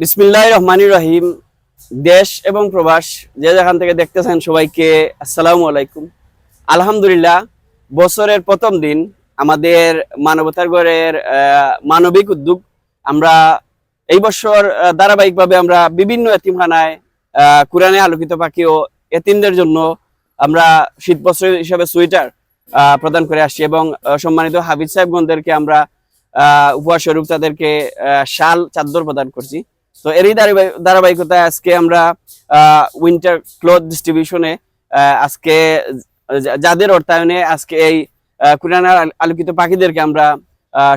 বিসমিল্লাহির রহমানির রহিম। দেশ এবং প্রবাস যে যেখান থেকে দেখতেছেন সবাইকে আসসালামু আলাইকুম। আলহামদুলিল্লাহ, বছরের প্রথম দিন আমাদের মানবতার গড়ের মানবিক উদ্যোগ আমরা এই বছর ধারাবাহিকভাবে আমরা বিভিন্ন এতিমখানায় কোরআনে আলোকিত পাখি ও এতিমদের জন্য আমরা শীত বস্ত্র হিসাবে সোয়েটার প্রদান করে আসছি এবং সম্মানিত হাফিজ সাহেবগণদেরকে আমরা উপহার স্বরূপ তাদেরকে শাল চাদর প্রদান করছি। তো এরই ধারাবাহিকতায় আজকে আমরা উইন্টার ক্লথ ডিস্ট্রিবিউশনে আজকে যাদের অর্থায়নে আজকে এই কোরআন আলোকিত পাখিদেরকে আমরা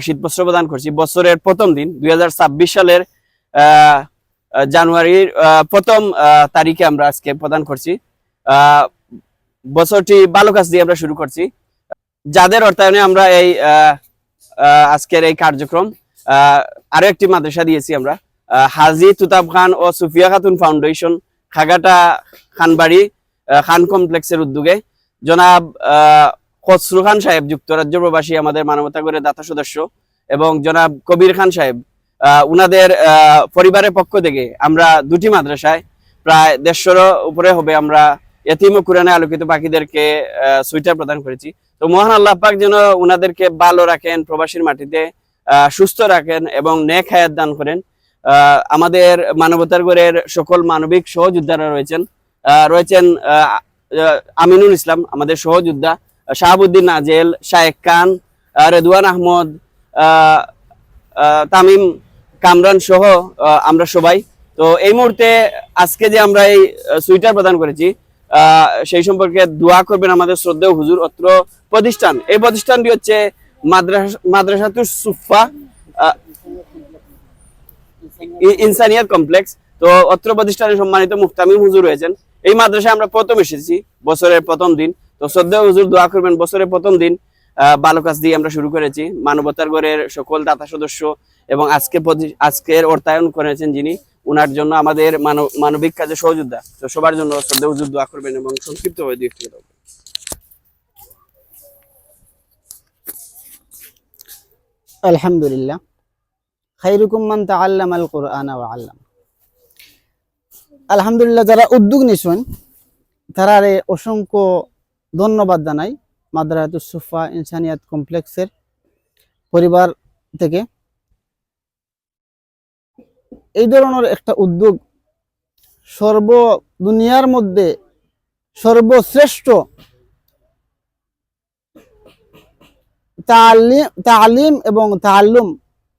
শীতবস্ত্র প্রদান করছি। বছরের প্রথম দিন 2026 সালের জানুয়ারির প্রথম তারিখে আমরা আজকে প্রদান করছি। বছরটি ভালো কাজ দিয়ে আমরা শুরু করছি। যাদের অর্থায়নে আমরা এই আজকের এই কার্যক্রম আরো একটি মাদ্রাসা দিয়েছি আমরা, হাজি তুতাব খান ও সুফিয়া খাতুন ফাউন্ডেশন, খাগাটা খানবাড়ি খান কমপ্লেক্সের উদ্যোগে জনাব খসরু খান সাহেব, যুক্তরাজ্য প্রবাসী, আমাদের মানবতা গড়ের দাতা সদস্য, এবং জনাব কবির খান সাহেব, উনাদের পরিবারের পক্ষ থেকে আমরা দুটি মাদ্রাসায় প্রায় 150 উপরে হবে আমরা এতিম ও কোরআনে আলোকিত পাখিদেরকে সোয়েটার প্রদান করেছি। তো মহান আল্লাহ পাক যেন উনাদেরকে ভালো রাখেন, প্রবাসীর মাটিতে সুস্থ রাখেন এবং নেক হায়াত দান করেন। আমাদের মানবতার গড়ের সকল মানবিক সহযোদ্ধারা রয়েছেন আমিনুল ইসলাম, আমাদের সহযোদ্ধা, শাহাবুদ্দিন নাজেল, শায়েক খান, রেদওয়ান আহমদ, তামিম, কামরান সহ আমরা সবাই। তো এই মুহূর্তে আজকে যে আমরা এই সোয়েটার প্রদান করেছি সেই সম্পর্কে দোয়া করবেন আমাদের শ্রদ্ধেয় হুজুর। অত্র প্রতিষ্ঠান, এই প্রতিষ্ঠানটি হচ্ছে মাদ্রাসাতুস সুফা ইনসানিয়াত কমপ্লেক্স। তো অত্র প্রতিষ্ঠানের সম্মানিত মুফতামিম হুজুর রয়েছেন। এই মাদ্রাসায় আমরা প্রথম এসেছি বছরের প্রথম দিন। তো শ্রদ্ধেয় হুজুর দোয়া করবেন বছরের প্রথম দিন ভালো কাজ দিয়ে আমরা শুরু করেছি। মানবতার গড়ের সকল দাতা সদস্য এবং আজকের অর্থায়ন করেছেন যিনি, উনার জন্য আমাদের মানবিক কাজে সহযোদ্ধা। তো সবার জন্য শ্রদ্ধেয় হুজুর দোয়া করবেন এবং সংক্ষিপ্ত হয়ে দিয়ে আলহামদুলিল্লাহ, খায়রুকুম মান তাআল্লামাল কুরআনা ওয়া আল্লাম। আলহামদুলিল্লাহ, যারা উদ্যোগ নিছেন তারারে অসংখ্য ধন্যবাদ জানাই মাদ্রাসাতুস সুফা ইনসানিয়াত কমপ্লেক্সের পরিবার থেকে। এই ধরনের একটা উদ্যোগ দুনিয়ার মধ্যে সর্বশ্রেষ্ঠ তালিম এবং তাআল্লুম,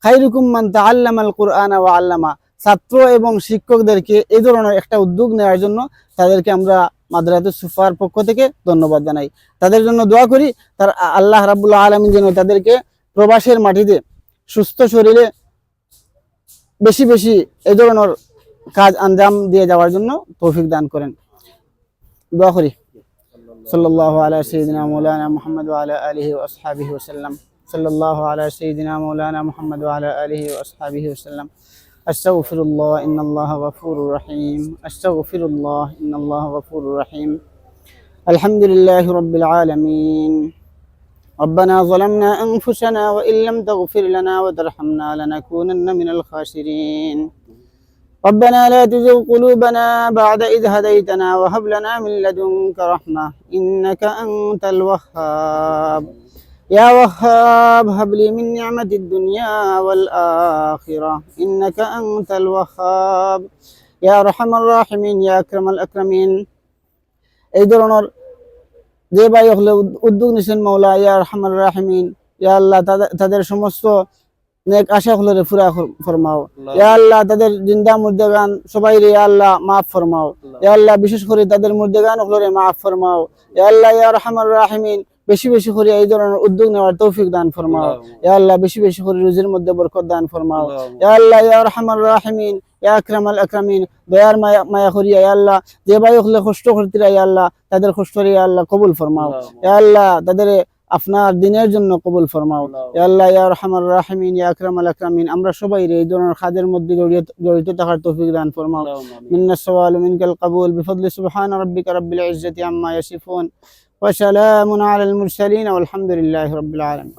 খায়রুকুম মান তাআল্লামাল কুরআনা ওয়া আল্লামা, ছাত্র এবং শিক্ষকদেরকে এই ধরনের একটা উদ্যোগ নেওয়ার জন্য তাদেরকে আমরা মাদ্রাসাতুস সুফার পক্ষ থেকে ধন্যবাদ জানাই। তাদের জন্য দোয়া করি তার আল্লাহ রাব্বুল আলামিন যেন তাদেরকে প্রবাসের মাটিতে সুস্থ শরীরে বেশি বেশি এই ধরনের কাজ আঞ্জাম দিয়ে যাওয়ার জন্য তৌফিক দান করেন। দোয়া করি। সাল্লাল্লাহু আলা সাইয়্যিদিনা মাওলানা মুহাম্মদ ওয়া আলা আলিহি ওয়া আসহাবিহি ওয়া সাল্লাম। সাল্লাল্লাহু আলা সাইয়্যিদিনা মাওলানা মুহাম্মদ ওয়া আলা আলিহি ওয়া আসহাবিহি ওয়া সাল্লাম। আস্তাগফিরুল্লাহ ইন্নাল্লাহা গফুরুর রহিম। আস্তাগফিরুল্লাহ ইন্নাল্লাহা গফুরুর রহিম। আলহামদুলিল্লাহি রাব্বিল আলামিন। ربنا ظلمنا أنفسنا وإن لم تغفر لنا وترحمنا لنكونن من الخاسرين. ربنا لا تزغ قلوبنا بعد إذ هديتنا وهب لنا من لدنك رحمة إنك أنت الوهاب. يا وهاب هب لي من نعمة الدنيا والآخرة إنك أنت الوهاب. يا أرحم الراحمين يا أكرم الأكرمين. এই ধরনের যে ভাই হলে উদ্যোগ নিছেন মাওলা, ইয়া আরহামার রাহিমিন, ইয়া আল্লাহ তাদের সমস্ত নেক আশা হলে পুরা ফরমাও। ইয়া আল্লাহ তাদের জিন্দা মুর্দাগান সবাই রে ইয়া আল্লাহ মাফ ফরমাও। ইয়া আল্লাহ বিশেষ করে তাদের মুর্দাগান হলে মাফ ফরমাও। ইয়া আল্লাহ ইয়া আরহামার রাহিমিন, বেশি বেশি করে এই ধরনের উদ্যোগ নেওয়ার তৌফিক দান ফরমাও। ইয়া আল্লাহ বেশি বেশি করে রুজির মধ্যে বরকত দান ফরমাও। ইয়া আল্লাহ ইয়া আরহামার রাহিমিন, ইয়া আকরামাল আকরামিন, দয়ার মায়া করিয়া ইয়া আল্লাহ যে ভাই হলে কষ্ট করতিরা ইয়া আল্লাহ তাদের কষ্টরে ইয়া আল্লাহ কবুল ফরমাও। ইয়া আল্লাহ তাদের আপনার দিনের জন্য কবুল ফরমাও। ইয়া আল্লাহ ইয়া আরহামার রাহিমিন, ইয়া আকরামাল আকরামিন, আমরা সবাই এই ধরনের কাজের মধ্যে জড়িত থাকার তৌফিক দান ফরমাও। মিন্নাস সাওয়ালু মিনকাল কাবুল বিফদলি সুবহান রাব্বিকা রাব্বিল ইজ্জাতি আম্মা ইয়াসিফুন ওয়া সালামুন আলাল মুরসালিন ওয়াল হামদুলিল্লাহি রাব্বিল আলামিন।